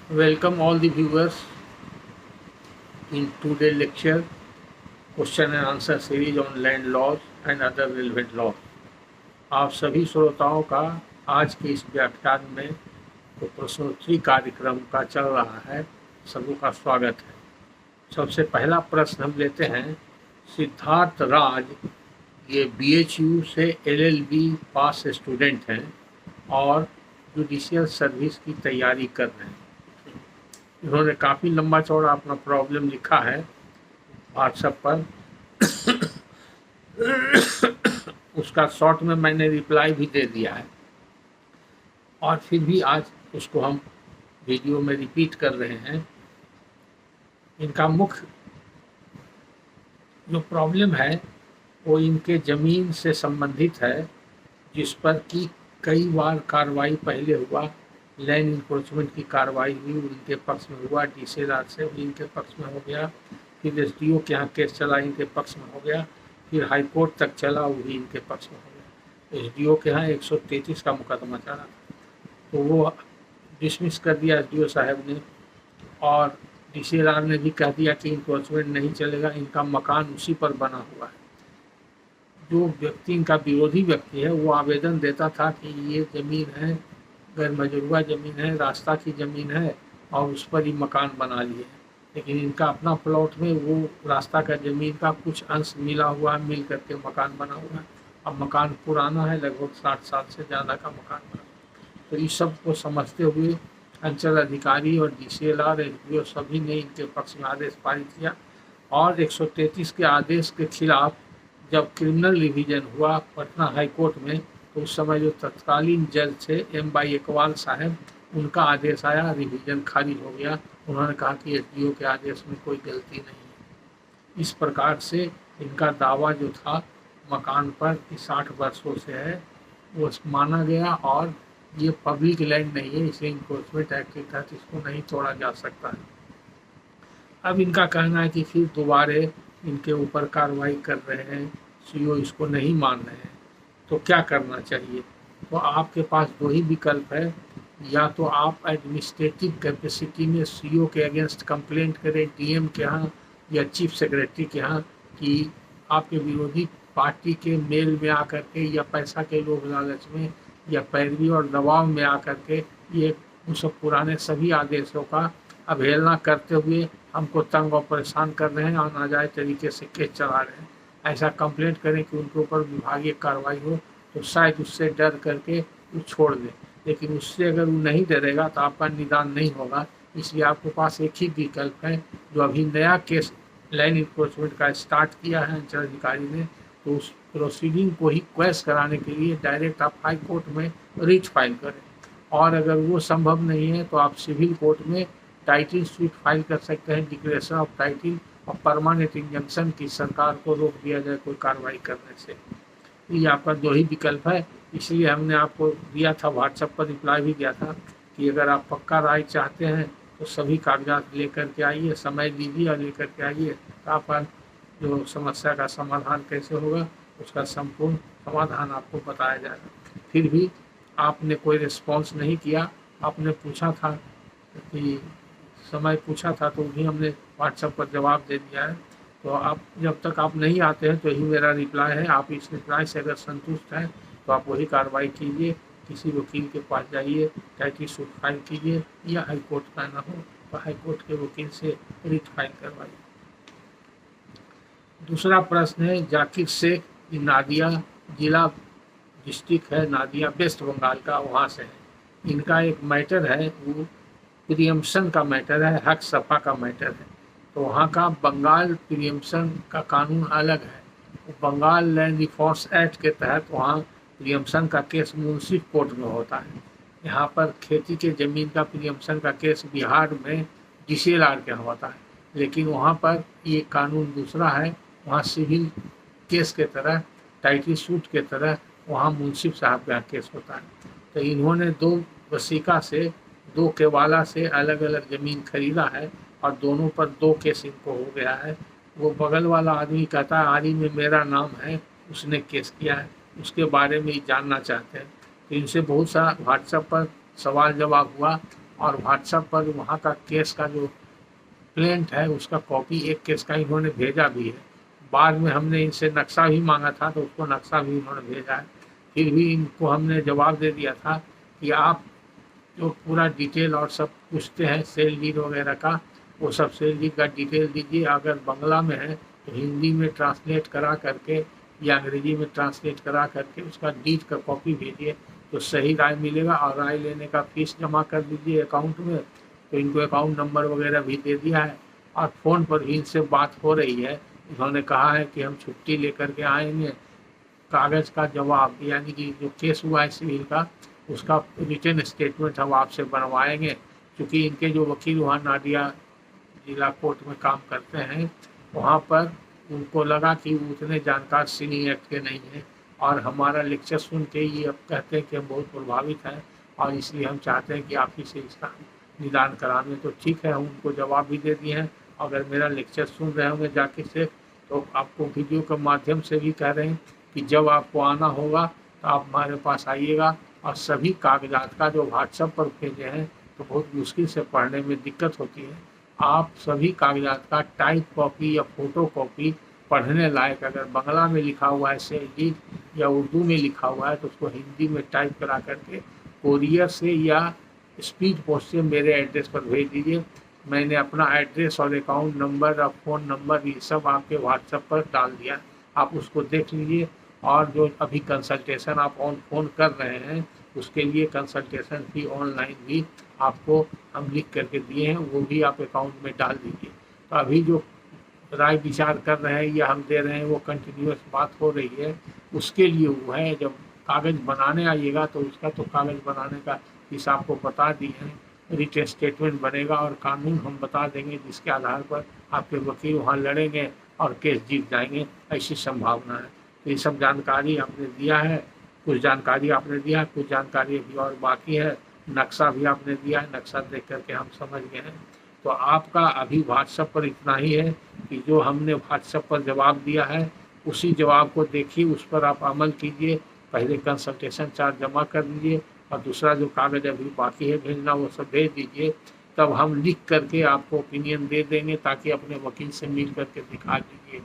Welcome all the viewers in today's lecture, question and answer series on land laws and other relevant laws. आप सभी श्रोताओं का आज के इस व्याख्यान में तो प्रश्नोत्तरी कार्यक्रम का चल रहा है, सभी का स्वागत है। सबसे पहला प्रश्न हम लेते हैं। सिद्धार्थ राज ये BHU से LLB पास स्टूडेंट हैं और जुडिशियल सर्विस की तैयारी कर रहे हैं। इन्होंने काफ़ी लंबा चौड़ा अपना प्रॉब्लम लिखा है व्हाट्सएप पर। उसका शॉर्ट में मैंने रिप्लाई भी दे दिया है और फिर भी आज उसको हम वीडियो में रिपीट कर रहे हैं। इनका मुख्य जो प्रॉब्लम है वो इनके ज़मीन से संबंधित है, जिस पर कि कई बार कार्रवाई पहले हुआ, लैंड इन्फोर्समेंट की कार्रवाई हुई, इनके पक्ष में हुआ, DCLR से इनके पक्ष में हो गया, फिर SDO के यहाँ केस चला, इनके पक्ष में हो गया, फिर हाई कोर्ट तक चला, वो भी इनके पक्ष में हो गया। SDO के यहाँ 133 का मुकदमा चला, तो वो डिसमिस कर दिया SDO साहब ने, और DCLR ने भी कह दिया कि इन्फोर्समेंट नहीं चलेगा, इनका मकान उसी पर बना हुआ है। जो व्यक्ति इनका विरोधी व्यक्ति है वो आवेदन देता था कि ये ज़मीन है, गैर मजरूआ ज़मीन है, रास्ता की ज़मीन है और उस पर ही मकान बना लिए, लेकिन इनका अपना प्लॉट में वो रास्ता का ज़मीन का कुछ अंश मिला हुआ है, मिल करके मकान बना हुआ है। अब मकान पुराना है, लगभग 60 साल से ज़्यादा का मकान बना। तो इस सब को समझते हुए अंचल अधिकारी और DCLR SDO सभी ने इनके पक्ष में आदेश पारित किया, और 133 के आदेश के खिलाफ जब क्रिमिनल रिवीजन हुआ पटना हाई कोर्ट में, तो उस समय जो तत्कालीन जज थे M. इकबाल साहब, उनका आदेश आया, रिवीजन खारिज हो गया। उन्होंने कहा कि SDO के आदेश में कोई गलती नहीं है। इस प्रकार से इनका दावा जो था मकान पर कि 60 वर्षों से है, वो माना गया, और ये पब्लिक लैंड नहीं है, इसलिए इन्फोर्समेंट एक्ट के तहत इसको नहीं तोड़ा जा सकता है। अब इनका कहना है कि फिर दोबारे इनके ऊपर कार्रवाई कर रहे हैं, CO इसको नहीं मान रहे हैं, तो क्या करना चाहिए? तो आपके पास दो ही विकल्प है, या तो आप एडमिनिस्ट्रेटिव कैपेसिटी में CO के अगेंस्ट कंप्लेंट करें DM के यहाँ या चीफ सेक्रेटरी के यहाँ कि आपके विरोधी पार्टी के मेल में आकर के या पैसा के लोभ लालच में या पैरवी और दबाव में आकर के ये उन सब पुराने सभी आदेशों का अवहेलना करते हुए हमको तंग और परेशान कर रहे हैं और नाजायज़ तरीके से केस चला रहे हैं। ऐसा कंप्लेंट करें कि उनके ऊपर विभागीय कार्रवाई हो, तो शायद उससे डर करके वो छोड़ दें। लेकिन उससे अगर वो नहीं डरेगा तो आपका निदान नहीं होगा। इसलिए आपके पास एक ही विकल्प है, जो अभी नया केस लैंड इन्फोर्समेंट का स्टार्ट किया है अंचल अधिकारी ने, तो उस प्रोसीडिंग को ही क्वैश कराने के लिए डायरेक्ट आप हाई कोर्ट में रिट फाइल करें, और अगर वो संभव नहीं है तो आप सिविल कोर्ट में टाइटल सूट फाइल कर सकते हैं, डिक्लेरेशन ऑफ टाइटल और परमानेंट इंजंक्शन की सरकार को रोक दिया जाए कोई कार्रवाई करने से। ये आपका दो ही विकल्प है। इसलिए हमने आपको दिया था, व्हाट्सएप पर रिप्लाई भी दिया था कि अगर आप पक्का राय चाहते हैं तो सभी कागजात लेकर के आइए, समय दीजिए और लेकर के आइए, तो आपका जो समस्या का समाधान कैसे होगा उसका संपूर्ण समाधान आपको बताया जाएगा। फिर भी आपने कोई रिस्पॉन्स नहीं किया। आपने पूछा था कि समय पूछा था, तो भी हमने व्हाट्सएप पर जवाब दे दिया है। तो आप जब तक आप नहीं आते हैं तो यही मेरा रिप्लाई है। आप इस रिप्लाई से अगर संतुष्ट हैं तो आप वही कार्रवाई कीजिए, किसी वकील के पास जाइए, टाइटल सूट फाइल कीजिए, या हाई कोर्ट का ना हो तो हाई कोर्ट के वकील से रिट फाइल करवाइए। दूसरा प्रश्न है जाकिर शेख, नादिया जिला डिस्ट्रिक्ट है, नादिया वेस्ट बंगाल का, वहाँ से है। इनका एक मैटर है, वो प्रियम्पशन का मैटर है, हक सफ़ा का मैटर है। तो वहाँ का बंगाल प्रियम्पशन का कानून अलग है। बंगाल लैंड रिफॉर्म्स एक्ट के तहत वहाँ प्रियम्पशन का केस मुंसिफ कोर्ट में होता है। यहाँ पर खेती के ज़मीन का प्रियम्पशन का केस बिहार में DCLR के होता है, लेकिन वहाँ पर ये कानून दूसरा है। वहाँ सिविल केस के तरह, टाइटल सूट के तरह वहाँ मुंसिफ साहब का केस होता है। तो इन्होंने दो वसीका से, दो केवाला से अलग अलग ज़मीन खरीदा है और दोनों पर 2 केस इनको हो गया है। वो बगल वाला आदमी कहता है आरी में मेरा नाम है, उसने केस किया है, उसके बारे में ही जानना चाहते हैं। तो इनसे बहुत सारा व्हाट्सएप पर सवाल जवाब हुआ, और व्हाट्सएप पर वहाँ का केस का जो प्लेंट है उसका कॉपी एक केस का इन्होंने भेजा भी है। बाद में हमने इनसे नक्शा भी मांगा था तो उसको नक्शा भी इन्होंने भेजा है। फिर भी इनको हमने जवाब दे दिया था कि आप जो पूरा डिटेल और सब पूछते हैं सेल डीड वगैरह का, वो सब सेल डीड का डिटेल दीजिए। अगर बांग्ला में है तो हिंदी में ट्रांसलेट करा करके या अंग्रेजी में ट्रांसलेट करा करके उसका डीड का कॉपी भेजिए तो सही राय मिलेगा। और राय लेने का फीस जमा कर दीजिए अकाउंट में। तो इनको अकाउंट नंबर वगैरह भी दे दिया है और फ़ोन पर भी इनसे बात हो रही है। इन्होंने कहा है कि हम छुट्टी लेकर के आएंगे, कागज़ का जवाब यानी कि जो केस हुआ है सिविल का उसका रिटन स्टेटमेंट हम आपसे बनवाएंगे। क्योंकि इनके जो वकील वहाँ नादिया जिला कोर्ट में काम करते हैं, वहाँ पर उनको लगा कि वो उतने जानकार सिविल एक्ट के नहीं हैं और हमारा लेक्चर सुन के ये अब कहते हैं कि हम बहुत प्रभावित हैं और इसलिए हम चाहते हैं कि आप ही से इसका निदान कराने। तो ठीक है, हम उनको जवाब भी दे दिए हैं। अगर मेरा लेक्चर सुन रहे होंगे जाके से तो आपको वीडियो के माध्यम से भी कह रहे हैं कि जब आपको आना होगा तो आप हमारे पास आइएगा। और सभी कागजात का जो व्हाट्सएप पर भेजे हैं तो बहुत मुश्किल से पढ़ने में दिक्कत होती है। आप सभी कागजात का टाइप कॉपी या फ़ोटो कॉपी पढ़ने लायक अगर बांग्ला में लिखा हुआ है सेल डीड या उर्दू में लिखा हुआ है तो उसको हिंदी में टाइप करा करके कोरियर से या स्पीड पोस्ट से मेरे एड्रेस पर भेज दीजिए। मैंने अपना एड्रेस और अकाउंट नंबर और फ़ोन नंबर ये सब आपके व्हाट्सएप पर डाल दिया, आप उसको देख लीजिए। और जो अभी कंसल्टेशन आप ऑन फ़ोन कर रहे हैं उसके लिए कंसल्टेशन फी ऑनलाइन भी आपको हम लिख करके दिए हैं, वो भी आप अकाउंट में डाल दीजिए। तो अभी जो राय विचार कर रहे हैं या हम दे रहे हैं वो कंटिन्यूस बात हो रही है, उसके लिए वो है। जब कागज़ बनाने आइएगा तो उसका तो कागज़ बनाने का हिसाब को बता दिए हैं, रिटन स्टेटमेंट बनेगा और कानून हम बता देंगे जिसके आधार पर आपके वकील वहाँ लड़ेंगे और केस जीत जाएंगे, ऐसी संभावना है। तो ये सब जानकारी आपने दिया है, कुछ जानकारी आपने दिया है, कुछ जानकारी अभी और बाकी है। नक्शा भी आपने दिया है, नक्शा देख करके हम समझ गए हैं। तो आपका अभी व्हाट्सएप पर इतना ही है कि जो हमने व्हाट्सएप पर जवाब दिया है उसी जवाब को देखिए, उस पर आप अमल कीजिए। पहले कंसल्टेशन चार्ज जमा कर दीजिए और दूसरा जो कागज़ अभी बाकी है भेजना वो सब भेज दीजिए। तब हम लिख करके आपको ओपिनियन दे देंगे ताकि अपने वकील से मिल करके दिखा दीजिए।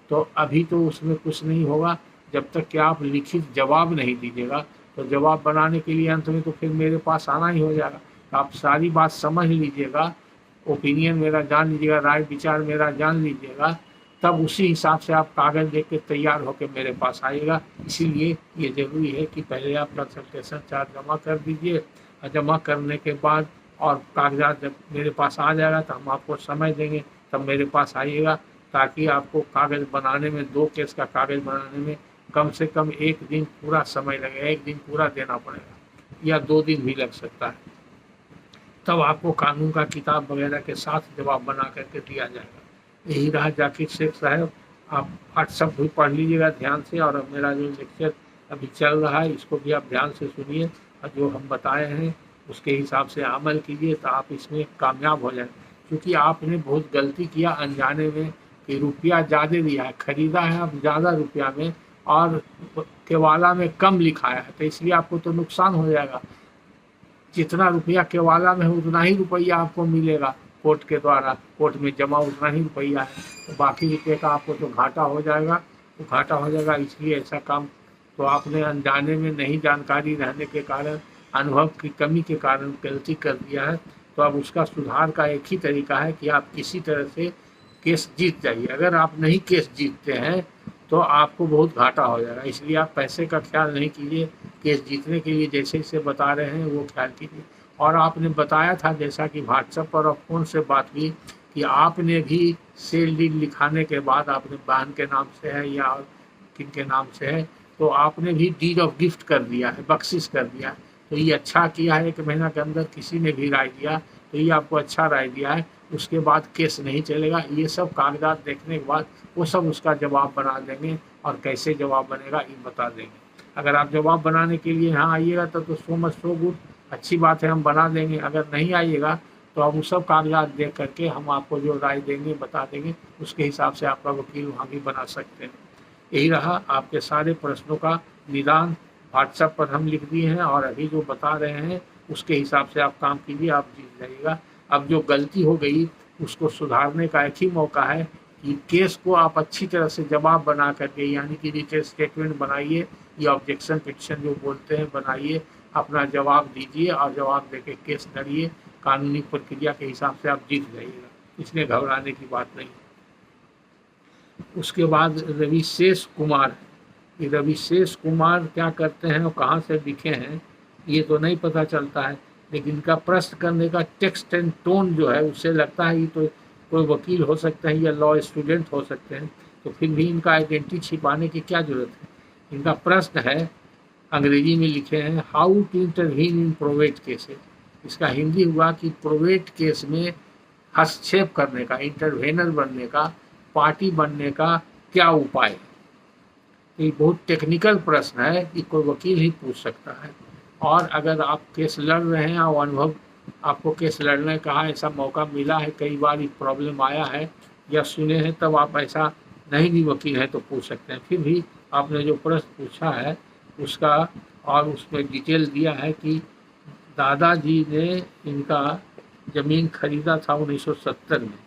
तो अभी तो उसमें कुछ नहीं होगा जब तक कि आप लिखित जवाब नहीं दीजिएगा। तो जवाब बनाने के लिए अंत में तो फिर मेरे पास आना ही हो जाएगा। तो आप सारी बात समझ लीजिएगा, ओपिनियन मेरा जान लीजिएगा, राय विचार मेरा जान लीजिएगा, तब उसी हिसाब से आप कागज़ लेके तैयार होकर मेरे पास आइएगा। इसीलिए ये ज़रूरी है कि पहले आप कंसल्टेशन चार्ज जमा कर दीजिए और जमा करने के बाद और कागजात जब मेरे पास आ जाएगा तो हम आपको समय देंगे, तब मेरे पास आइएगा ताकि आपको कागज़ बनाने में 2 केस का कागज़ बनाने में कम से कम 1 दिन पूरा समय लगेगा, 1 दिन पूरा देना पड़ेगा या 2 दिन भी लग सकता है। तब आपको कानून का किताब वगैरह के साथ जवाब बना करके दिया जाएगा। यही रहा जाकिर शेख साहब, आप व्हाट्सएप भी पढ़ लीजिएगा ध्यान से। और अब मेरा जो लेक्चर अभी चल रहा है इसको भी आप ध्यान से सुनिए और जो हम बताए हैं उसके हिसाब से अमल कीजिए तो आप इसमें कामयाब हो जाए। क्योंकि आपने बहुत गलती किया अनजाने में कि रुपया ज़्यादा दिया है, ख़रीदा है अब ज़्यादा रुपया में और केवाला में कम लिखाया है, तो इसलिए आपको तो नुकसान हो जाएगा। जितना रुपया केवाला में है उतना ही रुपया आपको मिलेगा, कोर्ट के द्वारा कोर्ट में जमा उतना ही रुपया है, तो बाकी रुपये का आपको तो घाटा हो जाएगा। तो घाटा हो जाएगा, इसलिए ऐसा काम तो आपने अनजाने में नहीं जानकारी रहने के कारण, अनुभव की कमी के कारण गलती कर दिया है। तो अब उसका सुधार का एक ही तरीका है कि आप किसी तरह से केस जीत जाइए। अगर आप नहीं केस जीतते हैं तो आपको बहुत घाटा हो जाएगा, इसलिए आप पैसे का ख्याल नहीं कीजिए, केस जीतने के लिए जैसे जैसे बता रहे हैं वो ख्याल कीजिए। और आपने बताया था जैसा कि व्हाट्सएप पर और फ़ोन से बात हुई कि आपने भी सेल डीड लिखाने के बाद आपने बहन के नाम से है या किन के नाम से है तो आपने भी डीड ऑफ गिफ्ट कर दिया है, बख्शिश कर दिया है। तो ये अच्छा किया है, 1 महीना के अंदर किसी ने भी राय दिया तो ये आपको अच्छा राय दिया है। उसके बाद केस नहीं चलेगा। ये सब कागजात देखने के बाद वो सब उसका जवाब बना देंगे और कैसे जवाब बनेगा ये बता देंगे। अगर आप जवाब बनाने के लिए यहाँ आइएगा तो सो मच सो गुड, अच्छी बात है, हम बना देंगे। अगर नहीं आइएगा तो आप वो सब कागजात देख करके हम आपको जो राय देंगे बता देंगे, उसके हिसाब से आपका वकील वहाँ भी बना सकते हैं। यही रहा, आपके सारे प्रश्नों का निदान व्हाट्सएप पर हम लिख दिए हैं और अभी जो बता रहे हैं उसके हिसाब से आप काम कीजिए, आप जीत जाइएगा। अब जो गलती हो गई उसको सुधारने का एक ही मौका है कि केस को आप अच्छी तरह से जवाब बना करके, यानी कि रिटेन स्टेटमेंट बनाइए या ऑब्जेक्शन पिटिशन जो बोलते हैं बनाइए, अपना जवाब दीजिए और जवाब देके केस लड़िए। कानूनी प्रक्रिया के हिसाब से आप जीत जाइएगा, इसमें घबराने की बात नहीं। उसके बाद रविशेष कुमार, ये रविशेष कुमार क्या करते हैं और कहाँ से दिखे हैं ये तो नहीं पता चलता है, लेकिन इनका प्रश्न करने का टेक्स्ट एंड टोन जो है उससे लगता है ये तो कोई वकील हो सकते हैं या लॉ स्टूडेंट हो सकते हैं, तो फिर भी इनका आइडेंटिटी छिपाने की क्या जरूरत है। इनका प्रश्न है, अंग्रेजी में लिखे हैं, how to intervene in private cases. इसका हिंदी हुआ कि प्रोवेट केस में हस्तक्षेप करने का, इंटरवेनर बनने का, पार्टी बनने का क्या उपाय है। ये बहुत टेक्निकल प्रश्न है कि कोई वकील ही पूछ सकता है। और अगर आप केस लड़ रहे हैं और अनुभव आपको केस लड़ने का ऐसा मौका मिला है, कई बार ये प्रॉब्लम आया है या सुने हैं, तब आप ऐसा नहीं भी वकील है तो पूछ सकते हैं। फिर भी आपने जो प्रश्न पूछा है उसका और उसमें डिटेल दिया है कि दादाजी ने इनका ज़मीन खरीदा था 1970 में,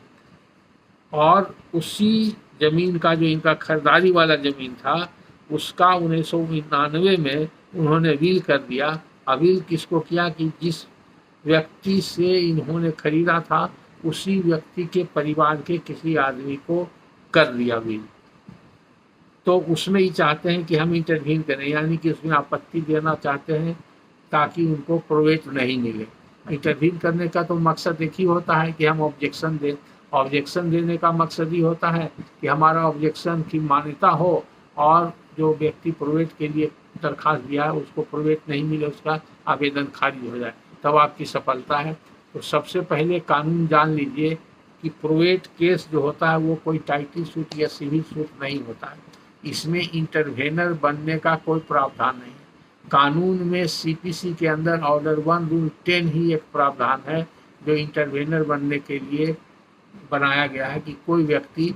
और उसी ज़मीन का जो इनका खरीदारी वाला ज़मीन था उसका 1999 में उन्होंने विल कर दिया। अविल किसको किया कि जिस व्यक्ति से इन्होंने खरीदा था उसी व्यक्ति के परिवार के किसी आदमी को कर दिया विल। तो उसमें ही चाहते हैं कि हम इंटरवीन करें, यानी कि उसमें आपत्ति देना चाहते हैं ताकि उनको प्रोवेट नहीं मिले। इंटरवीन करने का तो मकसद एक ही होता है कि हम ऑब्जेक्शन दें। ऑब्जेक्शन देने का मकसद ही होता है कि हमारा ऑब्जेक्शन की मान्यता हो और जो व्यक्ति प्रोवेट के लिए दरखास्त दिया है उसको प्रोवेट नहीं मिले, उसका आवेदन खारिज हो जाए, तब आपकी सफलता है। तो सबसे पहले कानून जान लीजिए कि प्रोवेट केस जो होता है वो कोई टाइटल सूट या सिविल सूट नहीं होता है, इसमें इंटरवेनर बनने का कोई प्रावधान नहीं है। कानून में सीपीसी के अंदर ऑर्डर 1 रूल 10 ही एक प्रावधान है जो इंटरवेनर बनने के लिए बनाया गया है कि कोई व्यक्ति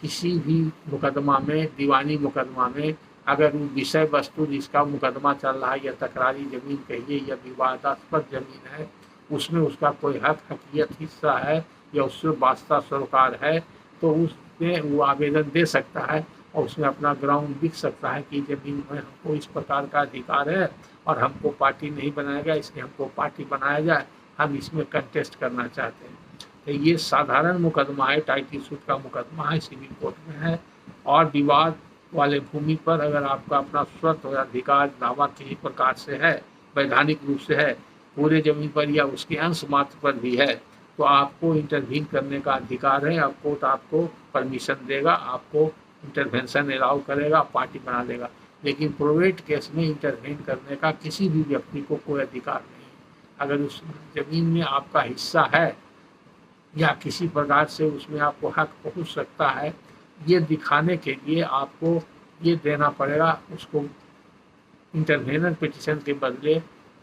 किसी भी मुकदमा में, दीवानी मुकदमा में, अगर वो विषय वस्तु जिसका मुकदमा चल रहा है या तकरारी जमीन कहिए या विवादास्पद जमीन है उसमें उसका कोई हक हकीयत हिस्सा है या उससे वास्ता सरोकार है, तो उसमें वो आवेदन दे सकता है और उसमें अपना ग्राउंड लिख सकता है कि जमीन में हमको इस प्रकार का अधिकार है और हमको पार्टी नहीं बनाया गया, इसलिए हमको पार्टी बनाया जाए, हम इसमें कंटेस्ट करना चाहते हैं। तो ये साधारण मुकदमा है, टाइटल सूट का मुकदमा है, सिविल कोर्ट में है। और विवाद वाले भूमि पर अगर आपका अपना स्वत या अधिकार दावा किसी प्रकार से है, वैधानिक रूप से है, पूरे जमीन पर या उसके अंश मात्र पर भी है, तो आपको इंटरवीन करने का अधिकार है। अब कोर्ट आपको परमिशन देगा, आपको इंटरवेंशन अलाउ करेगा, पार्टी बना देगा। लेकिन प्रोवेट केस में इंटरवेन करने का किसी भी व्यक्ति को कोई अधिकार नहीं है। अगर उस जमीन में आपका हिस्सा है या किसी प्रकार से उसमें आपको हक पहुंच सकता है, ये दिखाने के लिए आपको ये देना पड़ेगा, उसको इंटरवेनर पिटिशन के बदले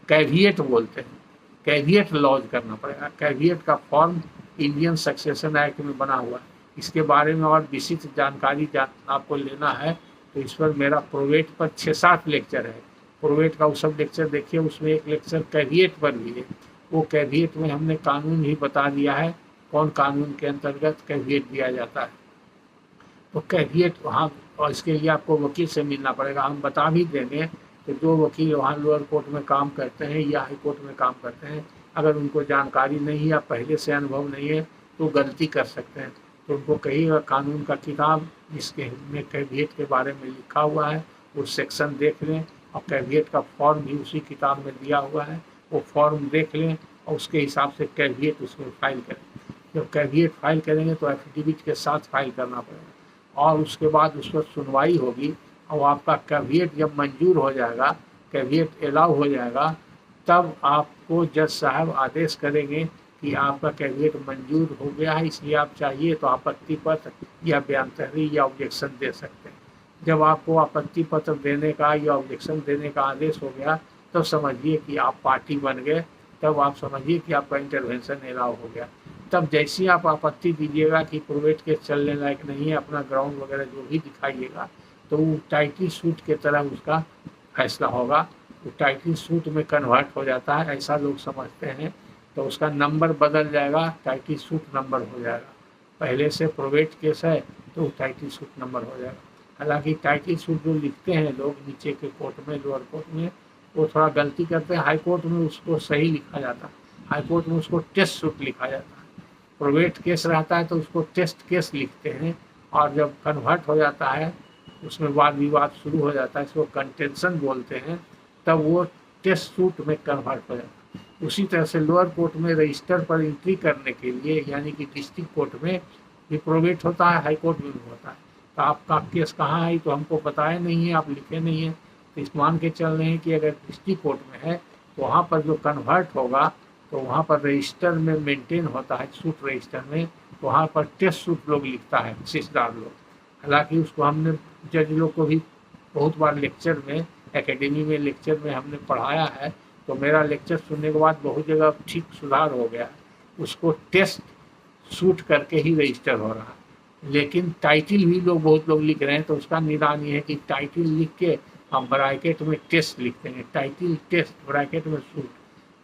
कैविएट बोलते हैं, कैविएट लॉज करना पड़ेगा। कैविएट का फॉर्म इंडियन सक्सेशन एक्ट में बना हुआ है। इसके बारे में और विशिष्ट जानकारी आपको लेना है तो इस पर मेरा प्रोवेट पर 6-7 लेक्चर है। प्रोवेट का वो सब लेक्चर देखिए, उसमें एक लेक्चर कैविएट पर भी है। वो कैविएट में हमने कानून ही बता दिया है, कौन कानून के अंतर्गत कैविएट दिया जाता है। तो कैविएट वहाँ, और इसके लिए आपको वकील से मिलना पड़ेगा, हम बता भी देंगे। तो जो वकील वहाँ लोअर कोर्ट में काम करते हैं या हाई कोर्ट में काम करते हैं, अगर उनको जानकारी नहीं या पहले से अनुभव नहीं है तो गलती कर सकते हैं। तो उनको कहिएगा कानून का किताब जिसके में कैविएट के बारे में लिखा हुआ है वो सेक्शन देख लें, और कैविएट का फॉर्म भी उसी किताब में दिया हुआ है, वो फॉर्म देख लें और उसके हिसाब से कैविएट उसमें फाइल करें। जब कैविएट फाइल करेंगे तो एफिडेविट के साथ फाइल करना पड़ेगा और उसके बाद उस पर सुनवाई होगी। और आपका कैविएट जब मंजूर हो जाएगा, कैविएट अलाउ हो जाएगा, तब आपको जज साहब आदेश करेंगे कि आपका कैविएट मंजूर हो गया है, इसलिए आप चाहिए तो आपत्ति पत्र या बयानतहरी या ऑब्जेक्शन दे सकते हैं। जब आपको आपत्ति पत्र देने का या ऑब्जेक्शन देने का आदेश हो गया तो समझिए कि आप पार्टी बन गए, तब आप समझिए कि आपका इंटरवेंशन अलाउ हो गया। तब जैसे आप आपत्ति दीजिएगा कि प्रोवेट केस चलने लायक नहीं है, अपना ग्राउंड वगैरह जो भी दिखाइएगा, तो वो टाइटल सूट के तरह उसका फैसला होगा वो टाइटल सूट में कन्वर्ट हो जाता है, ऐसा लोग समझते हैं। तो उसका नंबर बदल जाएगा, टाइटल सूट नंबर हो जाएगा। पहले से प्रोवेट केस है तो टाइटल सूट नंबर हो जाएगा। हालांकि टाइटल सूट जो लिखते हैं लोग नीचे के कोर्ट में, लोअर कोर्ट में, वो थोड़ा गलती करते हैं। हाई कोर्ट में उसको सही लिखा जाता है, हाई कोर्ट में उसको टेस्ट सूट लिखा जाता है। प्रोवेट केस रहता है तो उसको टेस्ट केस लिखते हैं, और जब कन्वर्ट हो जाता है उसमें वाद विवाद शुरू हो जाता है, इसको कंटेंशन बोलते हैं, तब वो टेस्ट सूट में कन्वर्ट हो जाता है। उसी तरह से लोअर कोर्ट में रजिस्टर पर एंट्री करने के लिए, यानी कि डिस्ट्रिक्ट कोर्ट में भी प्रोवेट होता है, हाई कोर्ट में भी होता है। तो आपका केस कहाँ है तो हमको बताया नहीं है, आप लिखे नहीं है, तो इस मान के चल रहे हैं कि अगर डिस्ट्रिक्ट कोर्ट में है तो वहाँ पर जो कन्वर्ट होगा तो वहाँ पर रजिस्टर में मेंटेन होता है, सूट रजिस्टर में, वहाँ पर टेस्ट सूट लोग लिखता है, शिष्टदार लोग। हालांकि उसको हमने जज लोग को भी बहुत बार लेक्चर में, एकेडमी में लेक्चर में हमने पढ़ाया है, तो मेरा लेक्चर सुनने के बाद बहुत जगह ठीक सुधार हो गया है। उसको टेस्ट सूट करके ही रजिस्टर हो रहा है। लेकिन टाइटल भी लोग बहुत लोग लिख रहे हैं, तो उसका निदान ये है कि टाइटल लिख के हम ब्रैकेट में टेस्ट लिख देंगे, टाइटल टेस्ट ब्रैकेट में सूट,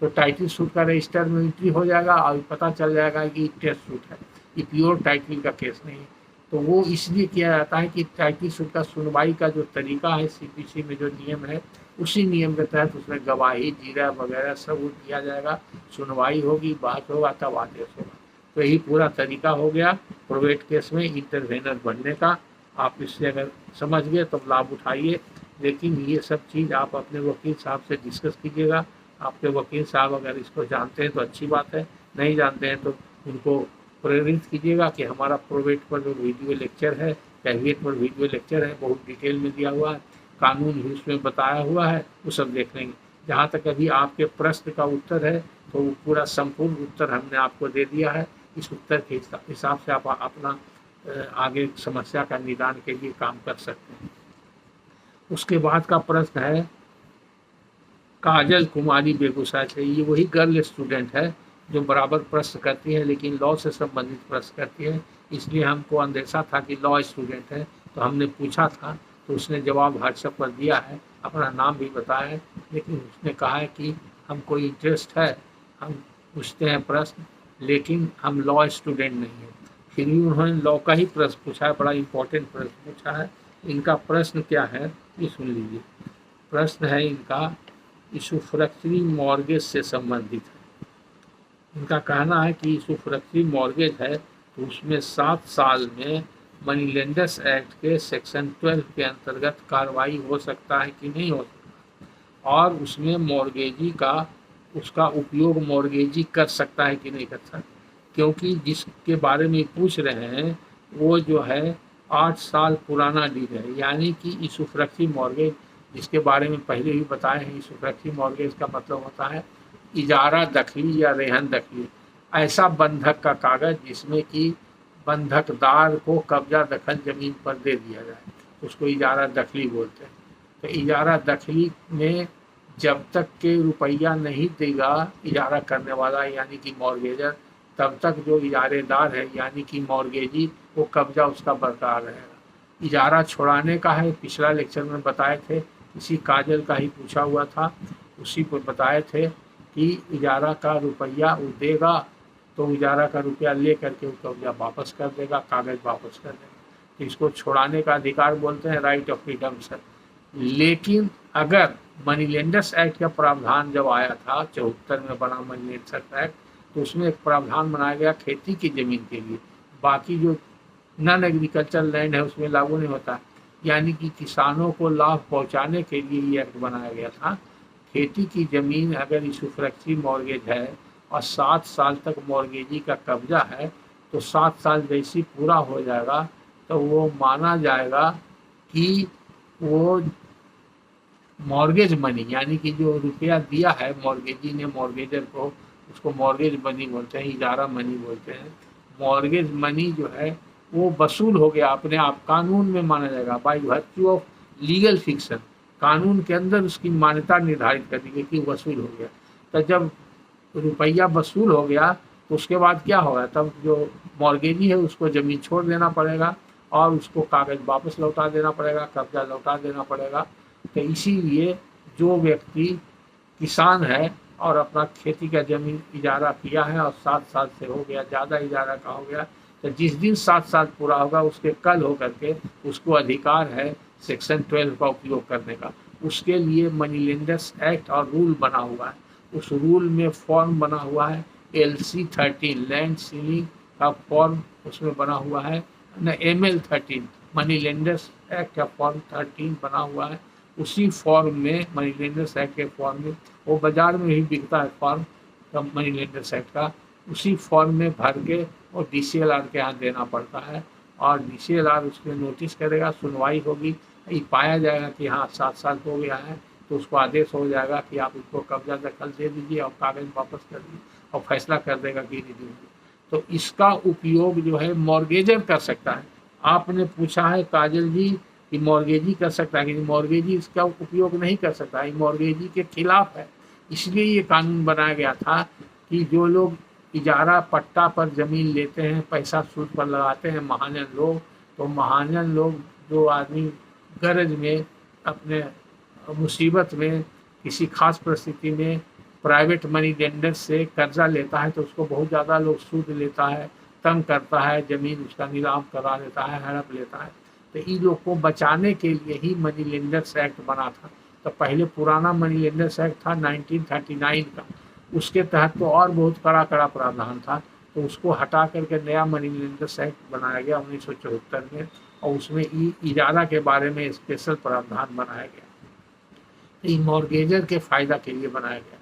तो टाइटल सूट का रजिस्टर में एंट्री हो जाएगा और पता चल जाएगा कि टेस्ट सूट है, ये प्योर टाइटल का केस नहीं है। तो वो इसलिए किया जाता है कि टाइटल सूट का सुनवाई का जो तरीका है सीपीसी में जो नियम है, उसी नियम के तहत उसमें गवाही जीरा वगैरह सब वो किया जाएगा, सुनवाई होगी, बात होगा, तब आदेश होगा। तो यही पूरा तरीका हो गया प्रोवेट केस में इंटरवेनर बनने का। आप इससे अगर समझ गए तो लाभ उठाइए, लेकिन ये सब चीज़ आप अपने वकील साहब से डिस्कस कीजिएगा। आपके वकील साहब अगर इसको जानते हैं तो अच्छी बात है, नहीं जानते हैं तो उनको प्रेरित कीजिएगा कि हमारा प्रोवेट पर जो वीडियो लेक्चर है, कैविएट पर वीडियो लेक्चर है, बहुत डिटेल में दिया हुआ है, कानून भी उसमें बताया हुआ है, वो सब देख लेंगे। जहाँ तक अभी आपके प्रश्न का उत्तर है तो वो पूरा संपूर्ण उत्तर हमने आपको दे दिया है। इस उत्तर के हिसाब से आप अपना आगे समस्या का निदान के लिए काम कर सकते हैं। उसके बाद का प्रश्न है काजल कुमारी बेगूसराय से। ये वही गर्ल स्टूडेंट है जो बराबर प्रश्न करती है, लेकिन लॉ से संबंधित प्रश्न करती है, इसलिए हमको अंदेशा था कि लॉ स्टूडेंट है, तो हमने पूछा था तो उसने जवाब व्हाट्सएप पर दिया है, अपना नाम भी बताया है, लेकिन उसने कहा है कि हमको इंटरेस्ट है, हम पूछते हैं प्रश्न, लेकिन हम लॉ स्टूडेंट नहीं हैं। फिर भी उन्होंने लॉ का ही प्रश्न पूछा है, बड़ा इम्पोर्टेंट प्रश्न पूछा है। इनका प्रश्न क्या है ये सुन लीजिए। प्रश्न है इनका यूसुफ्रक्चरी मॉर्गेज से संबंधित है। इनका कहना है कि यूसुफ्रक्चरी मॉर्गेज है तो उसमें 7 साल में मनी लेंडर्स एक्ट के सेक्शन 12 के अंतर्गत कार्रवाई हो सकता है कि नहीं हो सकता, और उसमें मॉर्गेजी का उसका उपयोग मॉर्गेजी कर सकता है कि नहीं कर सकता, क्योंकि जिसके बारे में पूछ रहे हैं वो जो है 8 साल पुराना डील है, यानी कि यूसुफ्रक्चरी मॉर्गेज जिसके बारे में पहले ही बताए हैं। यूसुफ्रक्चरी मॉर्गेज का मतलब होता है इजारा दखली या रेहन दखली, ऐसा बंधक का कागज जिसमें कि बंधकदार को कब्जा दखल जमीन पर दे दिया जाए, उसको इजारा दखली बोलते हैं। तो इजारा दखली में जब तक के रुपया नहीं देगा इजारा करने वाला यानी कि मॉर्गेजर, तब तक जो इजारेदार है यानी कि मॉर्गेजी, वो कब्जा उसका बरकरार रहेगा। इजारा छुड़ाने का है, पिछला लेक्चर में बताए थे, इसी काजल का ही पूछा हुआ था, उसी को बताए थे कि इजारा का रुपया वो देगा तो इजारा का रुपया ले करके वो कब्जा वापस कर देगा, कागज वापस कर देगा, तो इसको छुड़ाने का अधिकार बोलते हैं, राइट ऑफ रिडम्पशन। लेकिन अगर मनी लेंडर्स एक्ट का प्रावधान जब आया था 74 में बना मनी लेंडर्स एक्ट, तो उसमें एक प्रावधान बनाया गया खेती की ज़मीन के लिए, बाकी जो नॉन एग्रीकल्चर लैंड है उसमें लागू नहीं होता, यानी कि किसानों को लाभ पहुंचाने के लिए ये एक्ट बनाया गया था। खेती की ज़मीन अगर यूसुफ्रक्चरी मॉर्गेज है और 7 साल तक मॉर्गेजी का कब्जा है, तो 7 साल जैसी पूरा हो जाएगा तो वो माना जाएगा कि वो मॉर्गेज मनी यानी कि जो रुपया दिया है मॉर्गेजी ने मॉर्गेजर को, उसको मॉर्गेज मनी बोलते हैं, इजारा मनी बोलते हैं। मॉर्गेज मनी जो है वो वसूल हो गया अपने आप, कानून में माना जाएगा, by virtue of legal fiction, कानून के अंदर उसकी मान्यता निर्धारित कर दी गई कि वसूल हो गया। तो जब रुपया वसूल हो गया तो उसके बाद क्या होगा, तब जो मॉर्गेजी है उसको ज़मीन छोड़ देना पड़ेगा और उसको कागज़ वापस लौटा देना पड़ेगा, कब्जा लौटा देना पड़ेगा। तो इसीलिए जो व्यक्ति किसान है और अपना खेती का ज़मीन इजारा किया है और 7 साल से हो गया, ज़्यादा इजारा का हो गया, तो जिस दिन 7 साल पूरा होगा उसके कल होकर के उसको अधिकार है सेक्शन 12 का उपयोग करने का। उसके लिए मनी लेंडर्स एक्ट और रूल बना हुआ है। उस रूल में फॉर्म बना हुआ है LC 13 लैंड सीलिंग का फॉर्म उसमें बना हुआ है न, ML 13 मनी लेंडर्स एक्ट का फॉर्म 13 बना हुआ है। उसी फॉर्म में मनी लेंडर्स एक्ट के फॉर्म में वो बाजार में भी बिकता है फॉर्म मनी लेंडर्स एक्ट का, उसी फॉर्म में भर के और DCLR के यहाँ देना पड़ता है और DCLR उसमें नोटिस करेगा, सुनवाई होगी, ये पाया जाएगा कि हाँ 7 साल हो गया है तो उसको आदेश हो जाएगा कि आप उसको कब्जा दखल दे दीजिए और कागज वापस कर दीजिए और फैसला कर देगा कि नहीं दीजिए। तो इसका उपयोग जो है मॉर्गेजर कर सकता है। आपने पूछा है काजल जी कि मॉर्गेजी कर सकता है कि मॉर्गेजी इसका उपयोग नहीं कर सकता, ये मॉर्गेजी के खिलाफ है। इसलिए ये कानून बनाया गया था कि जो लोग इजारा पट्टा पर ज़मीन लेते हैं, पैसा सूद पर लगाते हैं महाजन लोग, तो महाजन लोग जो आदमी गरज में अपने मुसीबत में किसी खास परिस्थिति में प्राइवेट मनी लेंडर से कर्जा लेता है तो उसको बहुत ज़्यादा लोग सूद लेता है, तंग करता है, ज़मीन उसका नीलाम करा लेता है, हड़प लेता है। तो इन लोग को बचाने के लिए ही मनी लेंडर्स एक्ट बना था। तो पहले पुराना मनी लेंडर्स एक्ट था 1939 का, उसके तहत तो और बहुत कड़ा प्रावधान था, तो उसको हटा करके नया मनी लेंडर्स एक्ट बनाया गया 1974 में और उसमें इजारा के बारे में स्पेशल प्रावधान बनाया गया। तो मॉर्गेजर के फ़ायदा के लिए बनाया गया।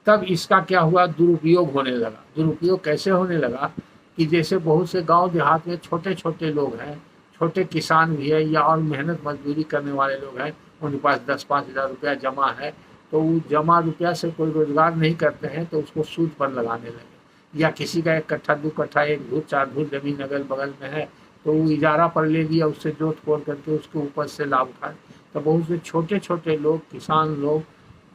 तब इसका क्या हुआ, दुरुपयोग होने लगा। दुरुपयोग कैसे होने लगा कि जैसे बहुत से गांव देहात में छोटे छोटे लोग हैं, छोटे किसान भी है या और मेहनत मजदूरी करने वाले लोग हैं, उनके पास 10-5 हज़ार रुपया जमा है, तो वो जमा रुपया से कोई रोजगार नहीं करते हैं तो उसको सूद पर लगाने लगे। या किसी का 1 कट्ठा 2 कट्ठा 1 भूत 4 भूत ज़मीन अगल बगल में है तो वो इजारा पर ले लिया, उससे जोत कोड़ करके उसके ऊपर से लाभ उठाए। तो बहुत से छोटे छोटे लोग, किसान लोग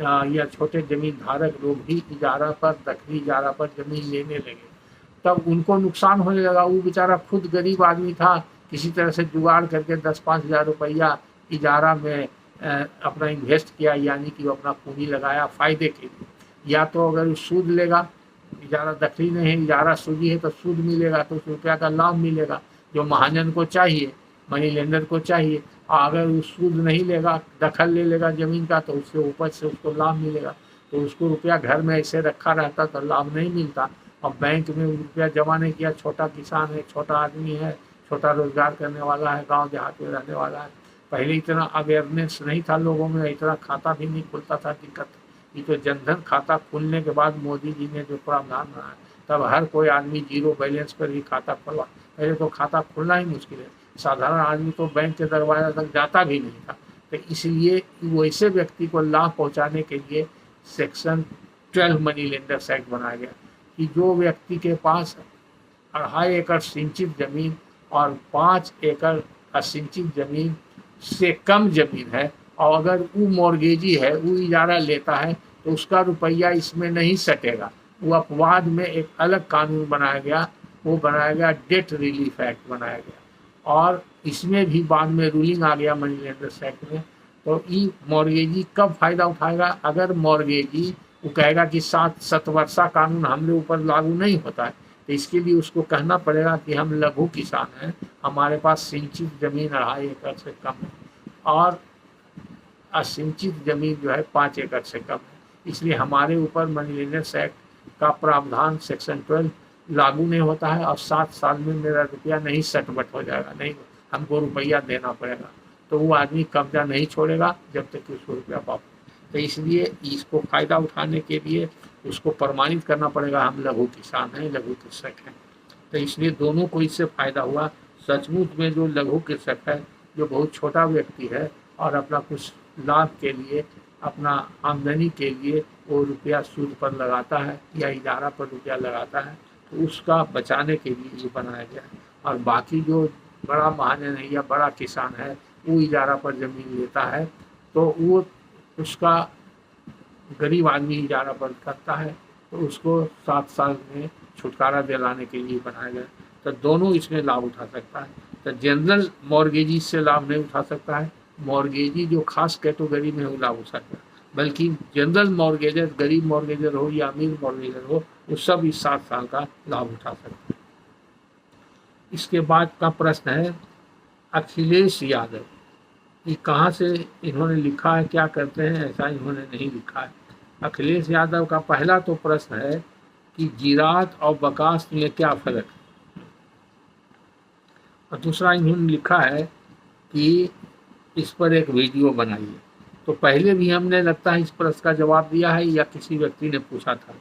या छोटे ज़मीन धारक लोग भी इजारा पर, दखली इजारा पर ज़मीन लेने लगे। तब उनको नुकसान होने लगा। वो बेचारा खुद गरीब आदमी था, किसी तरह से जुगाड़ करके 10-5 हज़ार रुपया इजारा में अपना इन्वेस्ट किया, यानी कि वो अपना पूंजी लगाया फ़ायदे के लिए। या तो अगर वो सूद लेगा, इजारा दखली नहीं है, इजारा सूदी है तो सूद मिलेगा, तो उस रुपया का लाभ मिलेगा जो महाजन को चाहिए, मनी लेंडर को चाहिए। और अगर वो सूद नहीं लेगा, दखल ले लेगा ज़मीन का, तो उससे ऊपर से उसको लाभ मिलेगा। तो उसको रुपया घर में ऐसे रखा रहता तो लाभ नहीं मिलता। और बैंक में रुपया जमा नहीं किया, छोटा किसान है, छोटा आदमी है, छोटा रोजगार करने वाला है, गांव देहात में रहने वाला है, पहले इतना अवेयरनेस नहीं था लोगों में, इतना खाता भी नहीं खुलता था, दिक्कत। ये तो जनधन खाता खुलने के बाद मोदी जी ने जो प्रावधान बनाया, तब हर कोई आदमी जीरो बैलेंस पर ही खाता खुलवा। पहले तो खाता खुलना ही मुश्किल है, साधारण आदमी तो बैंक के दरवाजा तक जाता भी नहीं था। तो इसलिए वैसे व्यक्ति को लाभ पहुंचाने के लिए सेक्शन 12 मनी लेंडर्स एक्ट बनाया गया कि जो व्यक्ति के पास 2.5 एकड़ सिंचित जमीन और 5 एकड़ असिंचित जमीन से कम जमीन है और अगर वो मॉर्गेजी है, वो इजारा लेता है, तो उसका रुपया इसमें नहीं सटेगा। वो अपवाद में एक अलग कानून बनाया गया, वो बनाया गया डेट रिलीफ एक्ट बनाया गया। और इसमें भी बाद में रूलिंग आ गया मनी लेंडर्स एक्ट में। तो ये मॉर्गेजी कब फ़ायदा उठाएगा, अगर मॉर्गेजी वो कहेगा कि 7 वर्षा कानून हमरे ऊपर लागू नहीं होता है, तो इसके लिए उसको कहना पड़ेगा कि हम लघु किसान हैं, हमारे पास सिंचित ज़मीन 2.5 एकड़ से कम है और असिंचित ज़मीन जो है 5 एकड़ से कम है, इसलिए हमारे ऊपर मनी लेंडर्स एक्ट का प्रावधान सेक्शन 12 लागू नहीं होता है और 7 साल में मेरा रुपया नहीं सटबट हो जाएगा, नहीं हमको रुपया देना पड़ेगा। तो वो आदमी कब्जा नहीं छोड़ेगा जब तक कि उसको रुपया वापस। तो इसलिए इसको फ़ायदा उठाने के लिए उसको प्रमाणित करना पड़ेगा हम लघु किसान हैं, लघु कृषक हैं। तो इसलिए दोनों को इससे फ़ायदा हुआ। सचमुच में जो लघु कृषक है, जो बहुत छोटा व्यक्ति है और अपना कुछ लाभ के लिए, अपना आमदनी के लिए वो रुपया सूद पर लगाता है या इजारा पर रुपया लगाता है, तो उसका बचाने के लिए ये बनाया गया है। और बाकी जो बड़ा महाजन है या बड़ा किसान है, वो इजारा पर ज़मीन लेता है, तो वो उसका गरीब आदमी इजारा पर करता है, तो उसको 7 साल में छुटकारा दिलाने के लिए बनाया गया। तो दोनों इसमें लाभ उठा सकता है। तो जनरल मॉर्गेजी से लाभ नहीं उठा सकता है, मॉर्गेजी जो खास कैटेगरी में वो लाभ उठा सकता है। बल्कि जनरल मॉर्गेजर, गरीब मॉर्गेजर हो या अमीर मॉर्गेजर हो, वो सब इस 7 साल का लाभ उठा सकते हैं। इसके बाद का प्रश्न है अखिलेश यादव, ये कहाँ से इन्होंने लिखा है, क्या करते हैं, ऐसा इन्होंने नहीं लिखा है। अखिलेश यादव का पहला तो प्रश्न है कि जीरात और बकास्त में क्या फ़र्क है, और दूसरा इन्होंने लिखा है कि इस पर एक वीडियो बनाइए। तो पहले भी हमने लगता है इस प्रश्न का जवाब दिया है या किसी व्यक्ति ने पूछा था।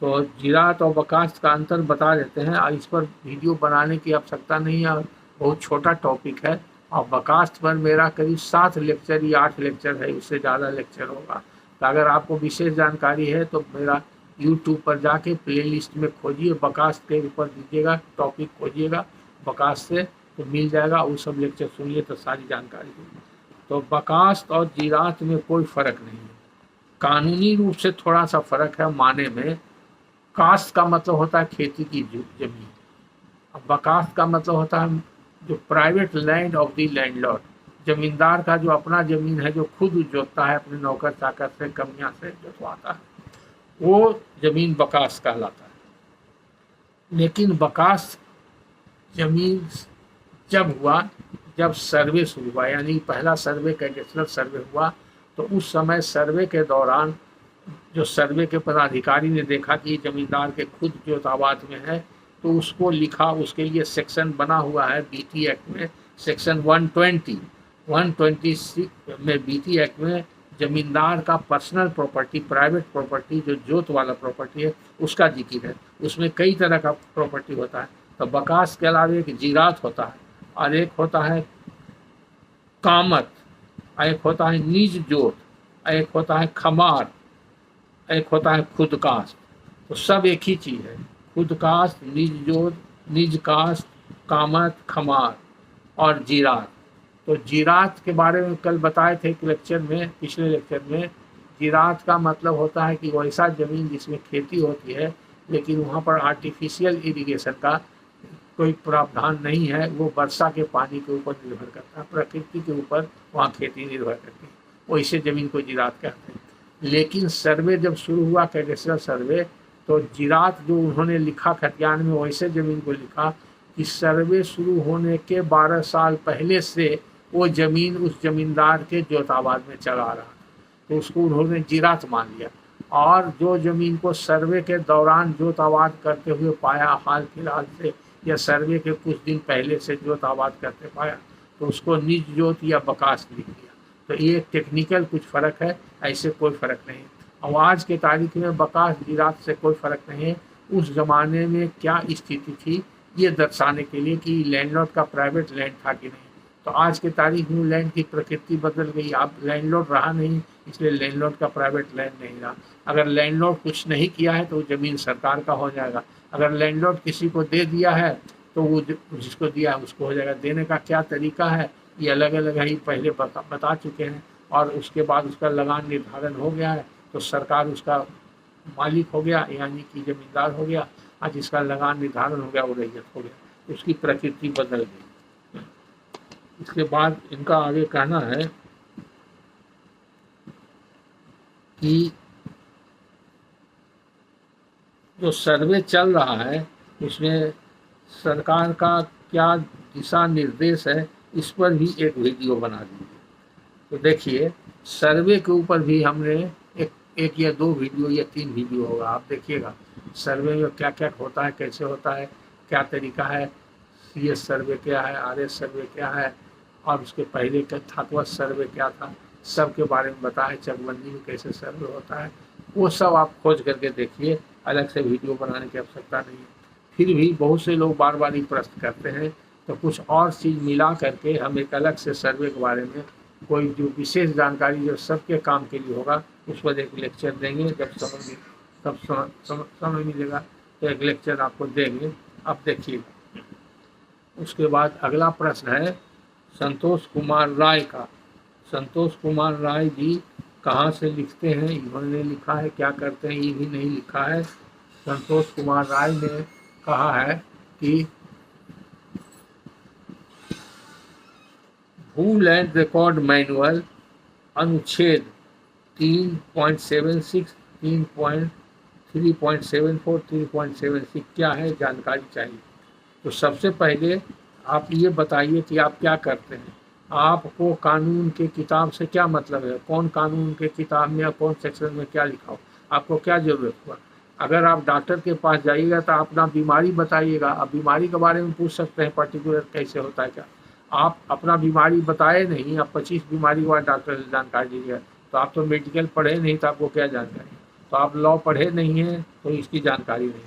तो जीरात और बकास्त का अंतर बता देते हैं, और इस पर वीडियो बनाने की आवश्यकता नहीं है, बहुत छोटा टॉपिक है। और बकास्त पर मेरा करीब 7 लेक्चर या 8 लेक्चर है, उससे ज़्यादा लेक्चर होगा। तो अगर आपको विशेष जानकारी है तो मेरा यूट्यूब पर जाके प्लेलिस्ट में खोजिए, बकास्त के ऊपर दीजिएगा, टॉपिक खोजिएगा बकास्त से, तो मिल जाएगा। वो सब लेक्चर सुनिए तो सारी जानकारी होगी। तो बकास्त और जीरात में कोई फ़र्क नहीं है। कानूनी रूप से थोड़ा सा फ़र्क है माने में। कास्ट का मतलब होता है खेती की जमीन, अब बकास्त का मतलब होता है जो private land of the landlord, जमींदार का जो अपना जमीन है, जो खुद जोतता है, अपने नौकर चाकर से, कमियां से जोतवाता है, वो जमीन बकास्त कहलाता है। लेकिन बकास्त जमीन जब हुआ, जब सर्वे शुरू हुआ, यानी पहला सर्वे कैडेस्ट्रल सर्वे हुआ, तो उस समय सर्वे के दौरान जो सर्वे के पदाधिकारी ने देखा कि जमींदार के खुद जोताबाद में है, तो उसको लिखा, उसके लिए सेक्शन बना हुआ है बीटी एक्ट में, सेक्शन 120 में, बीटी एक्ट में जमींदार का पर्सनल प्रॉपर्टी, प्राइवेट प्रॉपर्टी, जो जोत वाला प्रॉपर्टी है, उसका जिक्र है। उसमें कई तरह का प्रॉपर्टी होता है। तो बकास्त के अलावा एक जीरात होता है, और एक होता है कामत, एक होता है निज जोत, एक होता है खमार, एक होता है खुद कास्ट। तो सब एक ही चीज़ है, खुद कास्ट, निज जोत, निज कास्ट, कामत, खमार और जीरात। तो जीरात के बारे में कल बताए थे एक लेक्चर में, पिछले लेक्चर में। जीरात का मतलब होता है कि वैसा ज़मीन जिसमें खेती होती है, लेकिन वहाँ पर आर्टिफिशियल इरिगेशन का कोई प्रावधान नहीं है, वो वर्षा के पानी के ऊपर निर्भर करता है, प्रकृति के ऊपर वहाँ खेती निर्भर करती है, वैसे ज़मीन को जीरात कहते हैं। लेकिन सर्वे जब शुरू हुआ, कैडेस्ट्रल सर्वे, तो जीरात जो उन्होंने लिखा खतियान में, वैसे ज़मीन को लिखा कि सर्वे शुरू होने के 12 साल पहले से वो ज़मीन उस ज़मींदार के जोताबाद में चला रहा, तो उसको उन्होंने जीरात मान लिया। और जो ज़मीन को सर्वे के दौरान जोताबाद करते हुए पाया, हाल फिलहाल से या सर्वे के कुछ दिन पहले से जोताबाद करते पाया, तो उसको निज जोत या बकास्त लिख दिया। तो ये टेक्निकल कुछ फ़र्क है, ऐसे कोई फ़र्क नहीं। और आज के तारीख में बकास्त जीरात से कोई फ़र्क नहीं है। उस ज़माने में क्या स्थिति थी, ये दर्शाने के लिए कि लैंडलॉर्ड का प्राइवेट लैंड था कि नहीं। तो आज के तारीख में लैंड की प्रकृति बदल गई, अब लैंडलॉर्ड रहा नहीं, इसलिए लैंडलॉर्ड का प्राइवेट लैंड नहीं रहा। अगर लैंडलॉर्ड कुछ नहीं किया है तो ज़मीन सरकार का हो जाएगा। अगर लैंडलॉर्ड किसी को दे दिया है तो वो जिसको दिया है उसको हो जाएगा। देने का क्या तरीका है, ये अलग अलग है, पहले बता चुके हैं। और उसके बाद उसका लगान निर्धारण हो गया है, तो सरकार उसका मालिक हो गया, यानी कि जमींदार हो गया। आज जिसका लगान निर्धारण हो गया वो रैयत हो गया, उसकी प्रकृति बदल गई। इसके बाद इनका आगे कहना है कि जो सर्वे चल रहा है उसमें सरकार का क्या दिशा निर्देश है, इस पर भी एक वीडियो बना दीजिए। तो देखिए, सर्वे के ऊपर भी हमने एक या 2 वीडियो या 3 वीडियो होगा, आप देखिएगा सर्वे में क्या क्या होता है, कैसे होता है, क्या तरीका है, CS सर्वे क्या है, RS सर्वे क्या है, और उसके पहले का छात्रवत सर्वे क्या था, सब के बारे में बताया। चकबंदी में कैसे सर्वे होता है, वो सब आप खोज करके देखिए, अलग से वीडियो बनाने की आवश्यकता नहीं है। फिर भी बहुत से लोग बार बार ही प्रश्न करते हैं, तो कुछ और चीज़ मिला करके हम एक अलग से सर्वे के बारे में कोई जो विशेष जानकारी जो सबके काम के लिए होगा, उस पर एक लेक्चर देंगे। जब समय मिलेगा तो एक लेक्चर आपको देंगे, आप देखिए। उसके बाद अगला प्रश्न है संतोष कुमार राय का। संतोष कुमार राय जी कहाँ से लिखते हैं, इन्होंने लिखा है, क्या करते हैं ये भी नहीं लिखा है। संतोष कुमार राय ने कहा है कि भू लैंड रिकॉर्ड मैनुअल अनुच्छेद 3.76, 3.74, 3.76 क्या है, जानकारी चाहिए। तो सबसे पहले आप ये बताइए कि आप क्या करते हैं, आपको कानून के किताब से क्या मतलब है, कौन कानून के किताब में या कौन सेक्शन में क्या लिखा हो, आपको क्या ज़रूरत हुआ। अगर आप डॉक्टर के पास जाइएगा तो अपना बीमारी बताइएगा, आप बीमारी के बारे में पूछ सकते हैं पर्टिकुलर कैसे होता है क्या। आप अपना बीमारी बताए नहीं, आप 25 बीमारी के बाद डॉक्टर से जानकारी लीजिएगा, तो आप तो मेडिकल पढ़े नहीं तो आपको क्या जानकारी, तो आप लॉ पढ़े नहीं हैं तो इसकी जानकारी नहीं।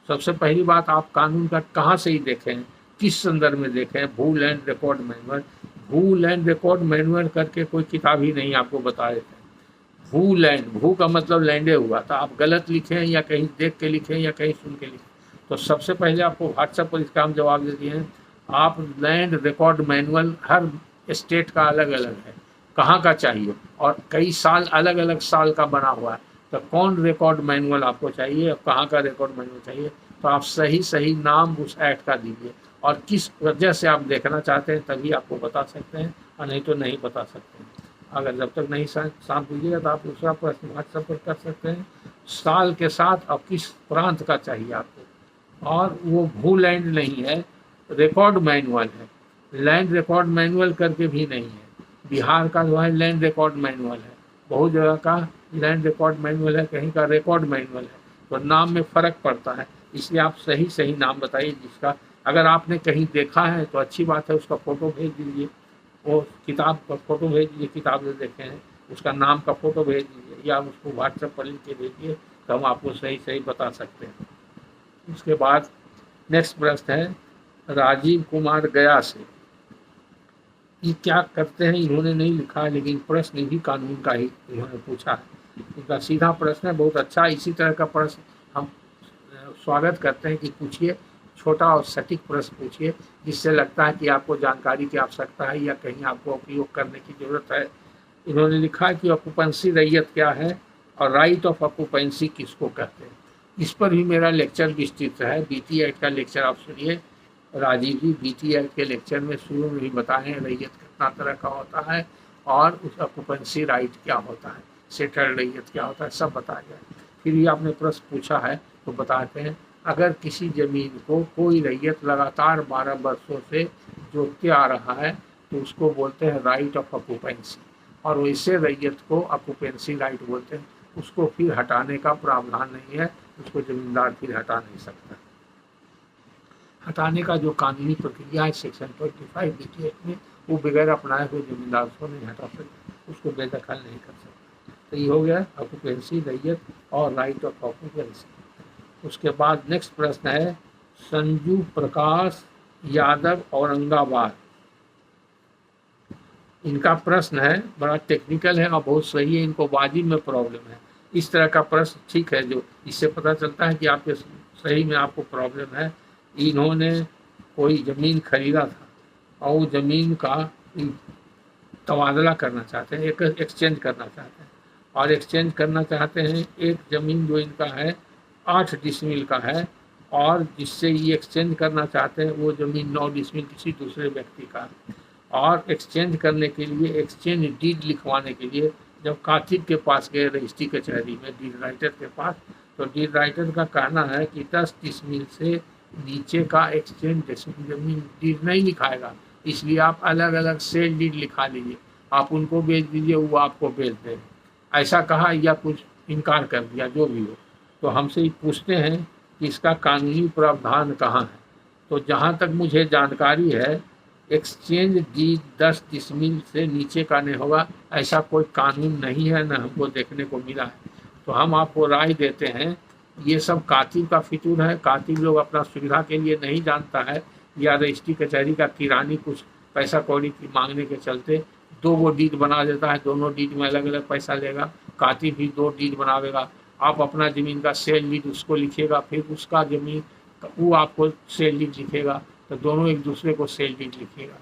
सबसे पहली बात, आप कानून का कहाँ से ही देखें, किस संदर्भ में देखें, भू लैंड रिकॉर्ड मैनुअल, भू लैंड रिकॉर्ड मैनुअल करके कोई किताब ही नहीं आपको बता देते हैं। भू लैंड, भू का मतलब लैंडे हुआ, तो आप गलत लिखें या कहीं देख के लिखें या कहीं सुन के लिखें। तो सबसे पहले आपको व्हाट्सएप पर इसका हम जवाब दे दिए हैं। आप लैंड रिकॉर्ड मैनुअल हर स्टेट का अलग अलग है, कहाँ का चाहिए, और कई साल अलग अलग साल का बना हुआ है, तो कौन रिकॉर्ड मैनुअल आपको चाहिए और कहाँ का रिकॉर्ड मैनुअल चाहिए, तो आप सही सही नाम उस एक्ट का दीजिए और किस वजह से आप देखना चाहते हैं, तभी आपको बता सकते हैं, और नहीं तो नहीं बता सकते हैं। अगर जब तक नहीं साथ दीजिएगा तो आप दूसरा प्रश्न व्हाट्सएप पर कर सकते हैं, साल के साथ और किस प्रांत का चाहिए आपको। और वो भू लैंड नहीं है, रिकॉर्ड मैनुअल है, लैंड रिकॉर्ड मैनुअल करके भी नहीं है। बिहार का जो है लैंड रिकॉर्ड मैनुअल है, बहुत जगह का लैंड रिकॉर्ड मैनुअल है, कहीं का रिकॉर्ड मैनुअल है, तो नाम में फ़र्क पड़ता है। इसलिए आप सही सही नाम बताइए जिसका, अगर आपने कहीं देखा है तो अच्छी बात है, उसका फ़ोटो भेज दीजिए, वो किताब का फ़ोटो भेज दीजिए, किताब जो देखे हैं उसका नाम का फ़ोटो भेज दीजिए, या उसको व्हाट्सएप पर लिख के भेजिए, तो हम आपको सही सही बता सकते हैं। उसके बाद नेक्स्ट प्रश्न है राजीव कुमार गया से, ये क्या करते हैं इन्होंने नहीं लिखा है, लेकिन प्रश्न भी कानून का ही इन्होंने पूछा है। इनका सीधा प्रश्न है, बहुत अच्छा। इसी तरह का प्रश्न हम स्वागत करते हैं कि पूछिए, छोटा और सटीक प्रश्न पूछिए, जिससे लगता है कि आपको जानकारी की आवश्यकता है या कहीं आपको उपयोग करने की ज़रूरत है। इन्होंने लिखा है कि ऑक्यूपेंसी रैयत क्या है और राइट ऑफ ऑक्यूपेंसी किसको कहते हैं। इस पर भी मेरा लेक्चर विस्तृत है, बीटी एक्ट का लेक्चर आप सुनिए। राजीव जी बीटी एक्ट के लेक्चर में शुरू में भी बताएं रैयत कितना तरह का होता है और उस ऑक्यूपेंसी राइट क्या होता है, सेटल्ड रैयत क्या होता है, सब बताया जाए। फिर भी आपने प्रश्न पूछा है तो बताते हैं, अगर किसी ज़मीन को कोई रैयत लगातार 12 वर्षों से जोतते आ रहा है तो उसको बोलते हैं राइट ऑफ ऑक्यूपेंसी, और वैसे रैयत को ऑक्यूपेंसी राइट बोलते हैं। उसको फिर हटाने का प्रावधान नहीं है, उसको ज़मींदार फिर हटा नहीं सकता। हटाने का जो कानूनी प्रक्रिया है सेक्शन 25 बीटी एक्ट में, वो बगैर अपनाए हुए ज़मींदार को नहीं हटा सकता, उसको बेदखल नहीं कर सकता। तो ये हो गया ऑक्यूपेंसी रैयत और राइट ऑफ ऑक्यूपेंसी। उसके बाद नेक्स्ट प्रश्न है संजू प्रकाश यादव औरंगाबाद, इनका प्रश्न है बड़ा टेक्निकल है और बहुत सही है, इनको वाजिब में प्रॉब्लम है। इस तरह का प्रश्न ठीक है, जो इससे पता चलता है कि आपके सही में आपको प्रॉब्लम है। इन्होंने कोई ज़मीन खरीदा था और वो ज़मीन का तबादला करना चाहते हैं, एक एक्सचेंज करना चाहते हैं, और एक्सचेंज करना चाहते हैं एक ज़मीन जो इनका है 8 डिसमिल का है, और जिससे ये एक्सचेंज करना चाहते हैं वो ज़मीन 9 डिसमिल किसी दूसरे व्यक्ति का। और एक्सचेंज करने के लिए, एक्सचेंज डीड लिखवाने के लिए जब कातिब के पास गए रजिस्ट्री कचहरी में, डीड राइटर के पास, तो डीड राइटर का कहना है कि 10 डिसमिल से नीचे का एक्सचेंज ज़मीन डीड नहीं लिखाएगा, इसलिए आप अलग अलग सेल डीड लिखा लीजिए, आप उनको बेच दीजिए, वो आपको बेच दें। ऐसा कहा या कुछ इनकार कर दिया, जो भी हो। तो हमसे पूछते हैं कि इसका कानूनी प्रावधान कहाँ है। तो जहाँ तक मुझे जानकारी है, एक्सचेंज डीड 10 डिसमिल से नीचे का नहीं होगा, ऐसा कोई कानून नहीं है, न हमको देखने को मिला है। तो हम आपको राय देते हैं, ये सब कातिब का फितूर है। कातिब लोग अपना सुविधा के लिए नहीं जानता है, या रजिस्ट्री कचहरी का किरानी कुछ पैसा कौड़ी की मांगने के चलते 2 वो डीड बना देता है, दोनों डीड में अलग अलग पैसा लेगा। कातिब भी 2 डीड बनावेगा, आप अपना ज़मीन का सेल डीड उसको लिखिएगा, फिर उसका ज़मीन वो आपको सेल डीड लिखेगा, तो दोनों एक दूसरे को सेल डीड लिखिएगा।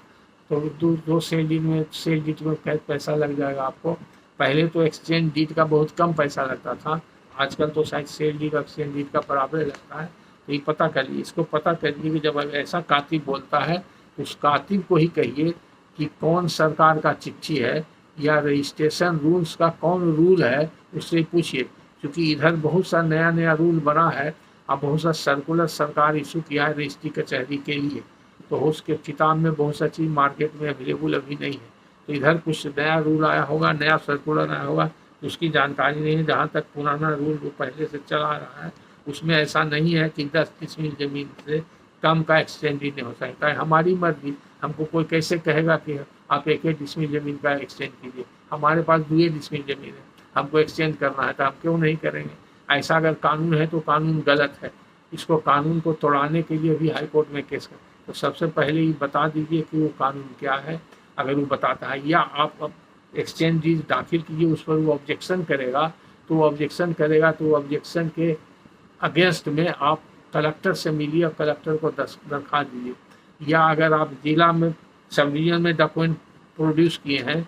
तो दो सेल डीड में पैसा लग जाएगा आपको। पहले तो एक्सचेंज डीड का बहुत कम पैसा लगता था, आजकल तो शायद सेल डीड एक्सचेंज डीड का बराबर लगता है। तो ये पता करिए, इसको पता करिए कि जब ऐसा कातिब बोलता है तो उस कातिब को ही कहिए कि कौन सरकार का चिट्ठी है या रजिस्ट्रेशन रूल्स का कौन रूल है उससे पूछिए, क्योंकि इधर बहुत सा नया नया रूल बना है और बहुत सा सर्कुलर सरकार इशू किया है रजिस्ट्री कचहरी के लिए, तो उसके किताब में बहुत सा चीज़ मार्केट में अवेलेबल अभी नहीं है। तो इधर कुछ नया रूल आया होगा, नया सर्कुलर आया होगा, उसकी जानकारी नहीं है। जहाँ तक पुराना रूल जो पहले से चला रहा है उसमें ऐसा नहीं है कि 10 डिसमिल ज़मीन से कम का एक्सचेंज ही नहीं हो सकता है। हमारी मर्जी, हमको कोई कैसे कहेगा कि आप 1 डिसमिल ज़मीन का एक्सचेंज कीजिए। हमारे पास 2 डिसमिल ज़मीन है, हमको एक्सचेंज करना है तो हम क्यों नहीं करेंगे। ऐसा अगर कानून है तो कानून गलत है, इसको कानून को तोड़ाने के लिए भी हाई कोर्ट में केस कर। तो सबसे पहले ये बता दीजिए कि वो कानून क्या है। अगर वो बताता है या आप एक्सचेंज डीड दाखिल कीजिए, उस पर वो ऑब्जेक्शन करेगा तो वो ऑब्जेक्शन के अगेंस्ट में आप कलेक्टर से मिलिए और कलेक्टर को दरख्वास्त दीजिए। या अगर आप जिला में सब डिवीजन में डॉक्यूमेंट प्रोड्यूस किए हैं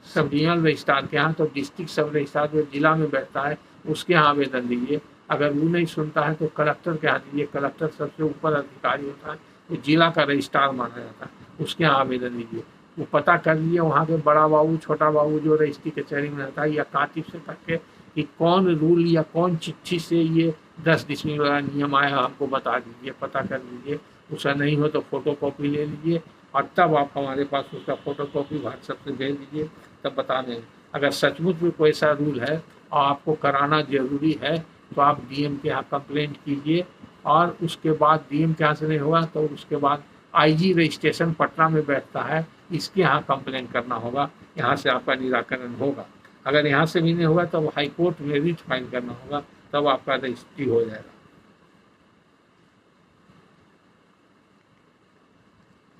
सब डिवीजनल रजिस्ट्रार के यहाँ, तो डिस्ट्रिक्ट सब रजिस्ट्रार जो जिला में बैठता है उसके यहाँ आवेदन दीजिए। अगर वो नहीं सुनता है तो कलेक्टर के यहाँ दीजिए। कलेक्टर सबसे ऊपर अधिकारी होता है, वो जिला का रजिस्ट्रार माना जाता है, उसके यहाँ आवेदन दीजिए। वो पता कर लीजिए वहाँ के बड़ा बाबू छोटा बाबू जो रजिस्ट्री कचहरी में रहता है या कातिब से तक के कि कौन रूल या कौन चिट्ठी से ये 10 डिसमिल वाला नियम आया, हमको बता दीजिए, पता कर लीजिए। उसका नहीं हो तो फोटो कॉपी ले लीजिए और तब आप हमारे पास उसका फोटो कॉपी व्हाट्सएप से भेज दीजिए, तब बता दें। अगर सचमुच में कोई ऐसा रूल है और आपको कराना ज़रूरी है तो आप डीएम के यहाँ कंप्लेंट कीजिए, और उसके बाद डीएम के यहाँ से नहीं हुआ तो उसके बाद आईजी रजिस्ट्रेशन पटना में बैठता है, इसके यहाँ कंप्लेंट करना होगा, यहाँ से आपका निराकरण होगा। अगर यहाँ से भी नहीं होगा तब हाई कोर्ट में रिट फाइल करना होगा, तब आपका रजिस्ट्री हो जाएगा।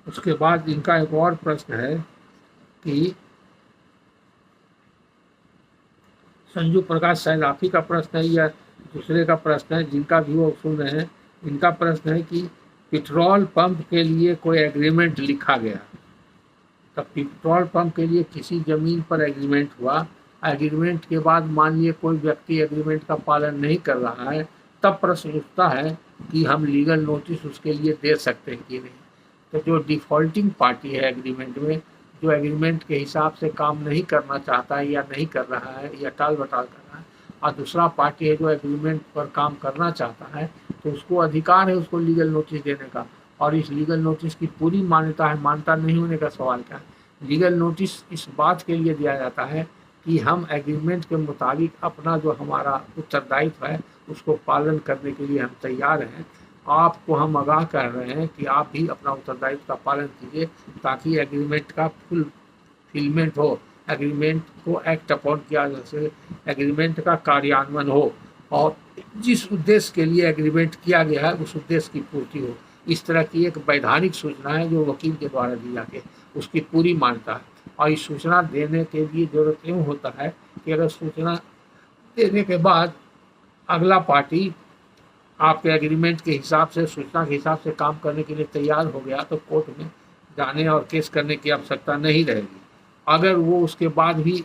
उसके बाद इनका एक और प्रश्न है कि संजू प्रकाश शायद आप ही का प्रश्न है या दूसरे का प्रश्न है, जिनका भी वो सुन रहे हैं, इनका प्रश्न है कि पेट्रोल पंप के लिए कोई एग्रीमेंट लिखा गया, तब पेट्रोल पंप के लिए किसी ज़मीन पर एग्रीमेंट हुआ, एग्रीमेंट के बाद मान लीजिए कोई व्यक्ति एग्रीमेंट का पालन नहीं कर रहा है, तब प्रश्न उठता है कि हम लीगल नोटिस उसके लिए दे सकते हैं कि नहीं। तो जो डिफ़ॉल्टिंग पार्टी है एग्रीमेंट में, जो एग्रीमेंट के हिसाब से काम नहीं करना चाहता है या नहीं कर रहा है या टाल बटाल कर रहा है, और दूसरा पार्टी है जो एग्रीमेंट पर काम करना चाहता है, तो उसको अधिकार है उसको लीगल नोटिस देने का। और इस लीगल नोटिस की पूरी मान्यता है, मान्यता नहीं होने का सवाल क्या है। लीगल नोटिस इस बात के लिए दिया जाता है कि हम एग्रीमेंट के मुताबिक अपना जो हमारा उत्तरदायित्व है उसको पालन करने के लिए हम तैयार हैं। आपको हम आगाह कर रहे हैं कि आप भी अपना उत्तरदायित्व का पालन कीजिए ताकि एग्रीमेंट का फुलफिलमेंट हो, एग्रीमेंट को एक्ट अपॉन किया जा सके, एग्रीमेंट का कार्यान्वयन हो और जिस उद्देश्य के लिए एग्रीमेंट किया गया है उस उद्देश्य की पूर्ति हो। इस तरह की एक वैधानिक सूचना है जो वकील के द्वारा दी जाती है, उसकी पूरी मान्यता है। और इस सूचना देने के लिए ज़रूरत यूँ होता है कि अगर सूचना देने के बाद अगला पार्टी आपके एग्रीमेंट के हिसाब से, सूचना के हिसाब से काम करने के लिए तैयार हो गया तो कोर्ट में जाने और केस करने की आवश्यकता नहीं रहेगी। अगर वो उसके बाद भी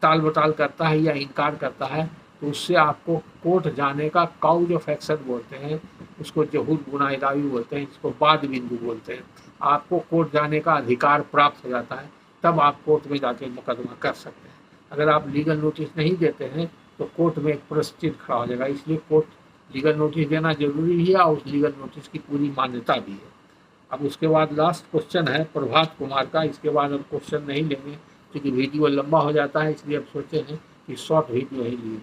टाल बटाल करता है या इनकार करता है तो उससे आपको कोर्ट जाने का काउज ऑफ एक्शन बोलते हैं, उसको जहूर गुनाहगारी बोलते हैं, इसको बाद बिंदु बोलते हैं। आपको कोर्ट जाने का अधिकार प्राप्त हो जाता है, तब आप कोर्ट में जाके मुकदमा कर सकते हैं। अगर आप लीगल नोटिस नहीं देते हैं तो कोर्ट में एक प्रश्न खड़ा हो जाएगा, इसलिए कोर्ट लीगल नोटिस देना जरूरी है और उस लीगल नोटिस की पूरी मान्यता भी है। अब उसके बाद लास्ट क्वेश्चन है प्रभात कुमार का, इसके बाद हम क्वेश्चन नहीं लेंगे क्योंकि वीडियो लंबा हो जाता है, इसलिए अब सोचे हैं कि शॉर्ट वीडियो ही लिए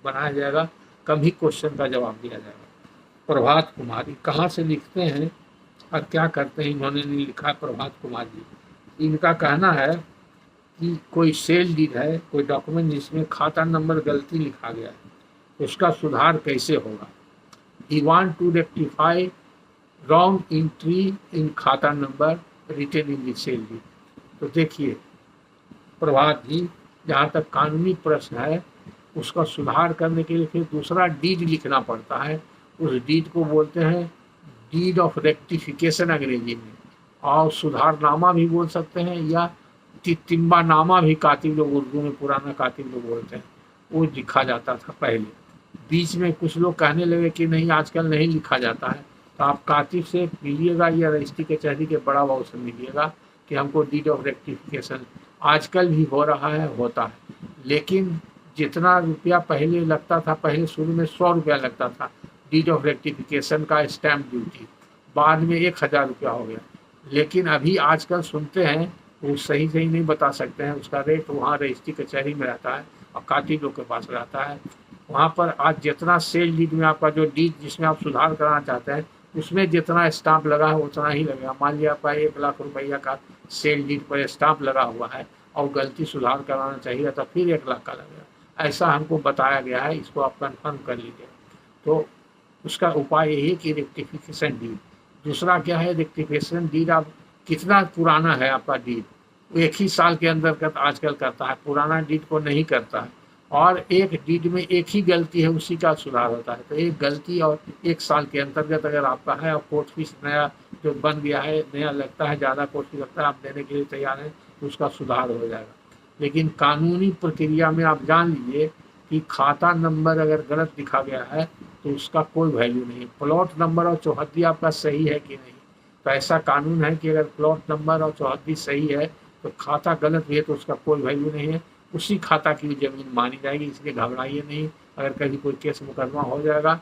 बनाया जाएगा, कम ही क्वेश्चन का जवाब दिया जाएगा। प्रभात कुमार कहाँ से लिखते हैं और क्या करते हैं इन्होंने नहीं लिखा। प्रभात कुमार जी, इनका कहना है कि कोई सेल डीड है, कोई डॉक्यूमेंट जिसमें खाता नंबर गलती लिखा गया है, उसका सुधार कैसे होगा। He want to rectify wrong entry in खाता number written in the sale deed. तो देखिए प्रभात जी, जहाँ तक कानूनी प्रश्न है उसका सुधार करने के लिए फिर दूसरा डीड लिखना पड़ता है। उस डीड को बोलते हैं डीड ऑफ रेक्टिफिकेशन अंग्रेजी में, और सुधारनामा भी बोल सकते हैं या तिम्बानामा भी कातिब लोग उर्दू में पुराना कातिब लोग बोलते हैं, वो लिखा जाता था पहले। बीच में कुछ लोग कहने लगे कि नहीं आजकल नहीं लिखा जाता है, तो आप कातिब से मिलिएगा या रजिस्ट्री कचहरी के बड़ा बाबू से मिलिएगा कि हमको डीड ऑफ रेक्टिफिकेशन आजकल भी हो रहा है, होता है। लेकिन जितना रुपया पहले लगता था, पहले शुरू में 100 रुपया लगता था डीड ऑफ रेक्टिफिकेशन का स्टैम्प ड्यूटी, बाद में 1000 रुपया हो गया। लेकिन अभी आजकल सुनते हैं, वो सही सही नहीं बता सकते हैं, उसका रेट वहाँ रजिस्ट्री कचहरी में रहता है और कातिलों के पास रहता है। वहाँ पर आज जितना सेल डीड में आपका जो डीड जिसमें आप सुधार कराना चाहते हैं, उसमें जितना स्टाम्प लगा है उतना ही लगेगा। मान लिया आपका 1,00,000 रुपया का सेल डीड पर स्टाम्प लगा हुआ है और गलती सुधार कराना चाहिए तो फिर 1,00,000 का लगेगा। ऐसा हमको बताया गया है, इसको आप कंफर्म कर लीजिए। तो उसका उपाय यही है कि रेक्टिफिकेशन डीड। दूसरा क्या है, रेक्टिफिकेशन डीड आप कितना पुराना है आपका डीड, वो 1 ही साल के अंदर का आजकल करता है, पुराना डीड को नहीं करता है। और एक डीड में एक ही गलती है, उसी का सुधार होता है। तो एक गलती और 1 साल के अंतर्गत अगर आपका है और कोर्ट फीस नया जो बन गया है, नया लगता है, ज़्यादा कोर्ट फीस लगता है, आप देने के लिए तैयार हैं तो उसका सुधार हो जाएगा। लेकिन कानूनी प्रक्रिया में आप जान लीजिए कि खाता नंबर अगर गलत लिखा गया है तो उसका कोई वैल्यू नहीं है। प्लॉट नंबर और चौहद्दी आपका सही है कि नहीं, तो ऐसा कानून है कि अगर प्लॉट नंबर और चौहद्दी सही है तो खाता गलत भी है तो उसका कोई वैल्यू नहीं है, उसी खाता की ज़मीन मानी जाएगी। इसलिए घबराइए नहीं, अगर कहीं कोई केस मुकदमा हो जाएगा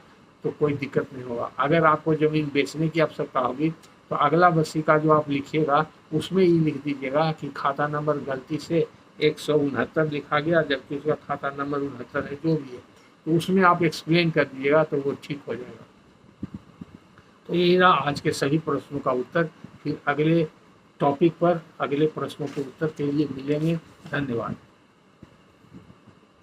तो कोई दिक्कत नहीं होगा। अगर आपको ज़मीन बेचने की आवश्यकता होगी तो अगला वसीका जो आप लिखिएगा उसमें ये लिख दीजिएगा कि खाता नंबर गलती से 169 लिखा गया जबकि उसका खाता नंबर 69 है, जो भी है, तो उसमें आप एक्सप्लेन कर दीजिएगा तो वो ठीक हो जाएगा। तो यही रहा आज के सभी प्रश्नों का उत्तर। फिर अगले टॉपिक पर अगले प्रश्नों के उत्तर के लिए मिलेंगे। धन्यवाद।